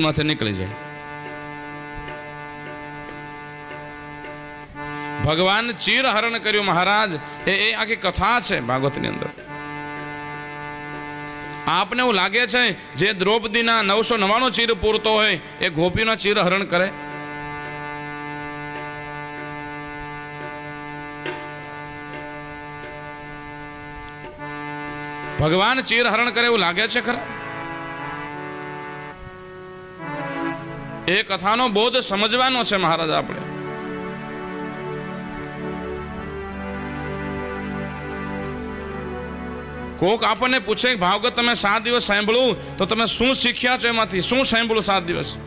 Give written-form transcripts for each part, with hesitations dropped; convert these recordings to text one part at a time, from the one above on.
माथे निकली जाए। भगवान चीर हरण कर्યું महाराज ए आखी कथा है भागवत अंदर। आपने एवं लगे जे द्रौपदी 999 चीर पूरतो होय ए गोपीनो चीर हरण करे? भगवान चीर हरण करे एवं लगे छे खरा? ए कथानो बोध समझवानो छे महाराज आपणे। कोक आपने पूछे भागवत तमे 7 दिवस सांभळ्યું तो तमे શું શીખ્યા છો એમાંથી? શું સાંભળ્યું 7 દિવસ?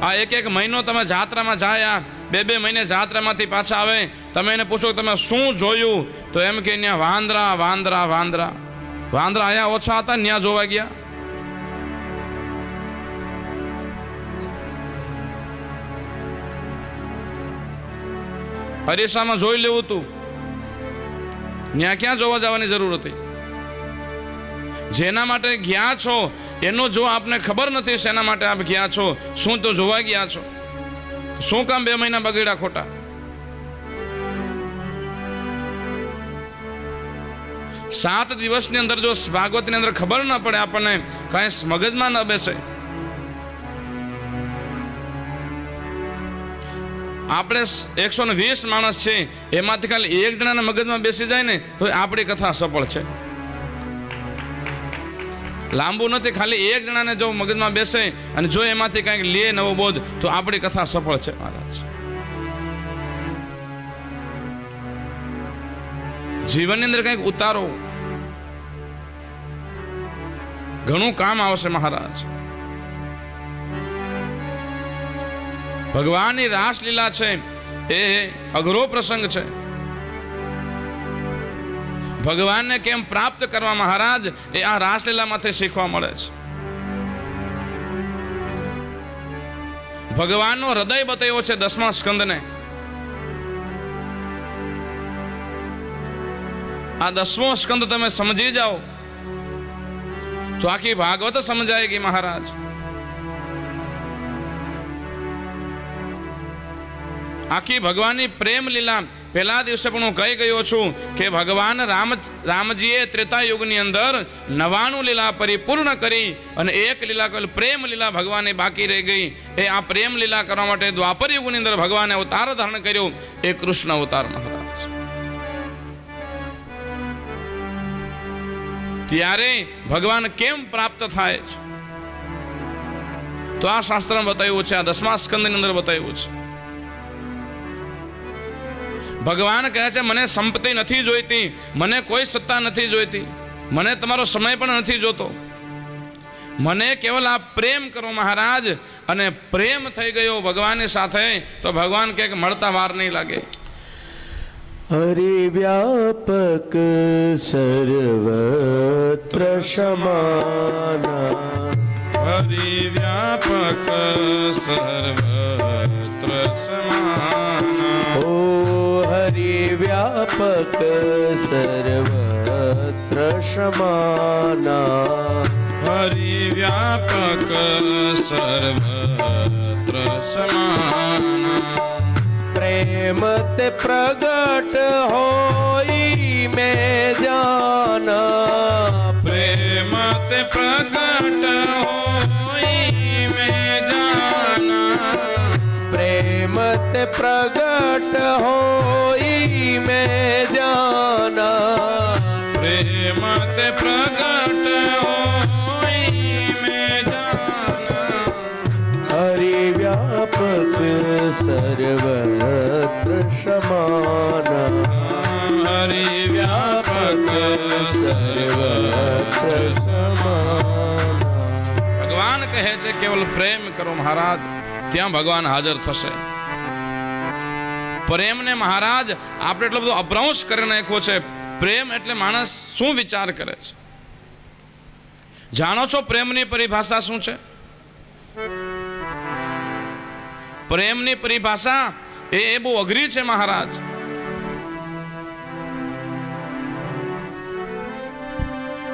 આ એક મહિનો તમે જાત્રામાં જાયા, 2 મહિને જાત્રામાંથી પાછા આવે, તમે એને પૂછો તમે શું જોયું તો એમ કે ન્યા વાંદરા વાંદરા વાંદરા વાંદરા આયા ઓછા હતા, ન્યા જોવા ગયા। હરીસામાં જોઈ લેવું તું, ન્યા ક્યાં જોવા જવાની જરૂર હતી? જેના માટે ગયા છો એનો જો આપને ખબર નથી શેના માટે આપ ગયા છો, શું તો જોવા ગયા છો? શું કામ 2 મહિના બગડ્યા ખોટા? सात दिवस ની અંદર જો ભાગવત ની અંદર ખબર ના પડે, આપણને કઈ મગજમાં ન બેસે, આપણે 120 માણસ છે એમાંથી ખાલી એક જણાના મગજમાં બેસી જાય ને તો આપણી કથા સફળ છે। લાંબુ નથી, ખાલી એક જણાને જો મગજમાં બેસે અને જો એમાંથી કંઈક લે નવો બોધ તો આપણી કથા સફળ છે મહારાજ। જીવનની અંદર કંઈક ઉતારો, ઘણું કામ આવશે મહારાજ। भगवान की रासलीला है ए अघरो प्रसंग है। भगवान ने केम प्राप्त करवा महाराज ए आ रासलीला माथे शीखवा मळे छे। भगवान नो हृदय बतायो छे 10मा स्कंद ने। आ 10मो स्कंद तमे समझी जाओ तो आखी भागवत समझाएगी महाराज। आखी भगवान की प्रेम लीला पहला दिवसे पण हूँ कही गयो छू कि भगवान रामजीए त्रेता युग नी अंदर 99 लीला परिपूर्ण करी अने एक लीला केवल प्रेम लीला भगवान बाकी रह गई। ए आ प्रेम लीला करवा माटे द्वापर युग नी अंदर भगवान अवतार धारण कर्यो, ए कृष्ण अवतार महाराज। त्यारे भगवान केम प्राप्त थाय तो आ शास्त्र में बताव्युं छे, आ 10मा स्कंद नी अंदर बताव्युं छे। भगवान कहे छे मने संपत्ति नहीं जोईती, मने कोई सत्ता नहीं जोईती, मने तमारो समय पण नहीं जोतो, मने केवल आप प्रेम करो महाराज। अने प्रेम थई गयो भगवान ने साथे तो भगवान के मरता वार नहीं लागे। हरि व्यापक सर्वत्र समाना, हरि व्यापक सर्वत्र समाना, ओ हरि व्यापक सर्वत्र समाना, हरि व्यापक सर्वत्र समाना। प्रेम ते प्रगट होई में जाना, प्रेम ते प्रगट होई में जाना, प्रेम ते प्रगट होई में जाना, प्रेम ते प्रगट होई में जाना। हरि व्यापक सर्वत्र समाना, हरि व्यापक सर्वत्र समाना। भगवान कहे छे केवल प्रेम करो महाराज, ત્યાં ભગવાન હાજર થશે। પ્રેમ ને મહારાજ આપણે એટલો બધો અભ્રંશ કરી નાખ્યો છે। પ્રેમ એટલે માણસ શું વિચાર કરે છે? જાણો છો પ્રેમની પરિભાષા શું છે? પ્રેમની પરિભાષા એ બહુ અઘરી છે મહારાજ।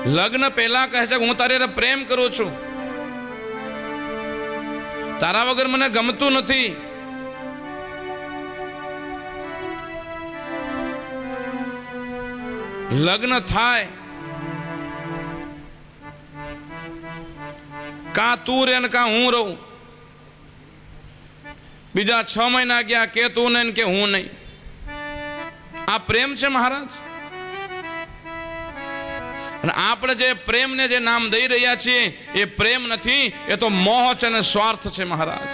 લગ્ન પહેલા કહે છે હું તારે પ્રેમ કરું છું, તારા વગર મને ગમતું નથી. લગ્ન થાય કા તું રે ને કા હું રહું. બીજા 6 મહિના ગયા કે તું નહીં કે હું નહીં. આ પ્રેમ છે મહારાજ? અને આપણે જે પ્રેમને જે નામ દઈ રહ્યા છીએ એ પ્રેમ નથી, એ તો મોહ છે અને સ્વાર્થ છે મહારાજ.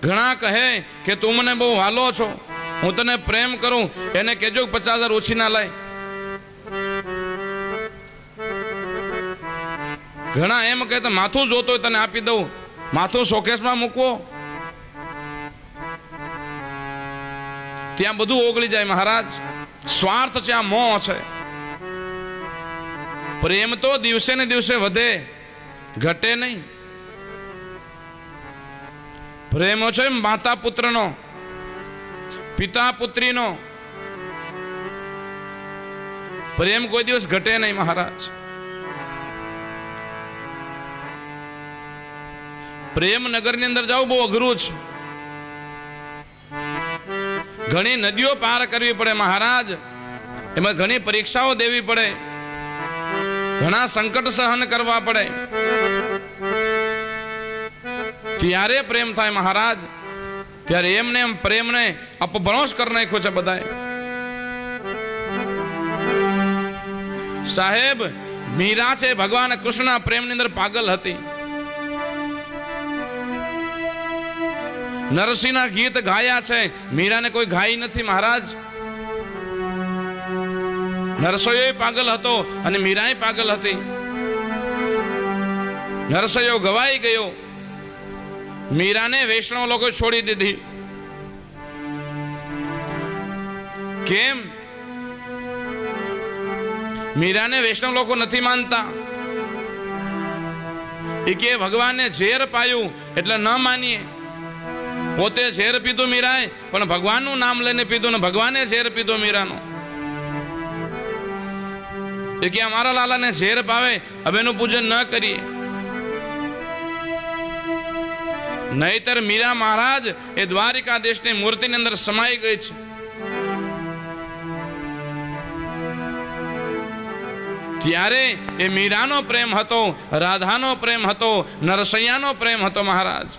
ઘણા કહે કે તું મને બહુ વાલો છો, હું તને પ્રેમ કરું, એને કહેજો 50,000 ઓછી ના લાય. ઘણા એમ કહે તો માથું જોતો હોય તને આપી દઉં, માથું શોકેસમાં મૂકવો, ત્યાં બધું ઓગળી જાય મહારાજ. સ્વાર્થ છે, આ મોહ છે. પ્રેમ તો દિવસે ને દિવસે વધે, ઘટે નહીં. પ્રેમ છે માતા પુત્રનો, પિતા પુત્રીનો. પ્રેમ કોઈ દિવસ ઘટે નહીં મહારાજ. પ્રેમ નગરની અંદર જાવ બહુ અઘરું છે. ઘણી નદીઓ પાર કરવી પડે મહારાજ, એમાં ઘણી પરીક્ષાઓ દેવી પડે, ઘણા સંકટ સહન કરવા પડે, ત્યારે પ્રેમ થાય મહારાજ. ત્યારે એમને એમ પ્રેમને અપભ્રંશ કરી નાખ્યો છે બધાએ. સાહેબ મીરા છે ભગવાન કૃષ્ણના પ્રેમની અંદર પાગલ હતી. નરસિંહના ગીત ગાયા છે, મીરાને કોઈ ગાઈ નથી મહારાજ. નરસૈયો પાગલ હતો અને મીરાએ પાગલ હતી. નરસૈયો ગવાઈ ગયો, મીરાને વૈષ્ણવ લોકો છોડી દીધી. કેમ? મીરાને વૈષ્ણવ લોકો નથી માનતા. એ કે ભગવાને ઝેર પાયું એટલે ન માનીએ. પોતે ઝેર પીધું મીરાએ, પણ ભગવાનનું નામ લઈને પીધું ને ભગવાને ઝેર પીધો મીરાનો. એ કે અમારા લાલાને ઝેર પાવે, હવે એનું પૂજન ન કરીએ. નહીતર મીરા મહારાજ એ દ્વારિકા દેશની મૂર્તિની અંદર સમાઈ ગઈ છે. ત્યારે એ મીરાનો પ્રેમ હતો, રાધાનો પ્રેમ હતો, નરસૈયાનો પ્રેમ હતો મહારાજ.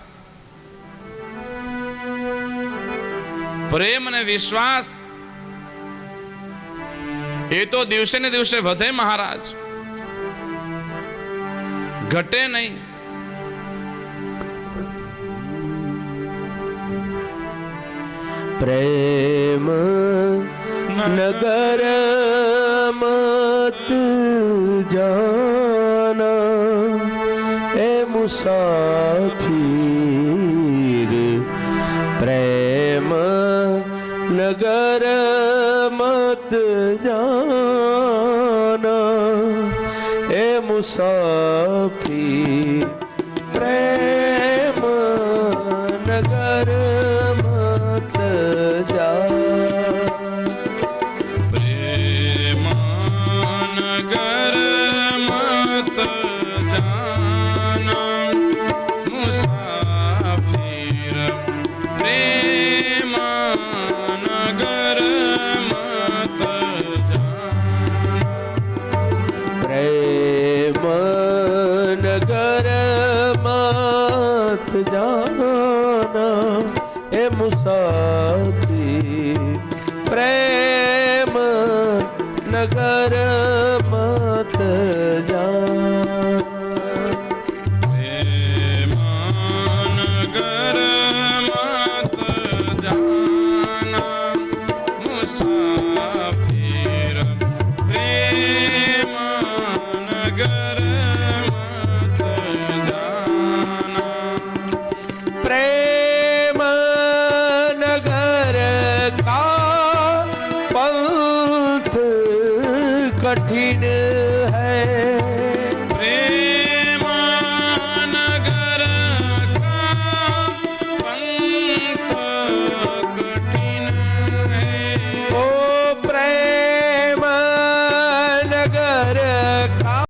પ્રેમ અને વિશ્વાસ એ તો દિવસે ને દિવસે વધે મહારાજ, ઘટે નહીં. પ્રેમ નગર મત જાના, એ મુસાફિર. પ્રેમ નગર મત જાના, એ મુસાફિર. પ્રેમ નગર મત જાના, પ્રેમ નગર મત જાના, મુસાફિર. પ્રેમ નગર મત જાના, પ્રેમ નગર મત જાના, એ મુસાફિર. પ્રેમ નગર મત જાના, પ્રેમ નગર મત જાના, મુસાફિર. પ્રેમ નગર મત જાના. પ્રેમ નગર કા પંથ કઠિન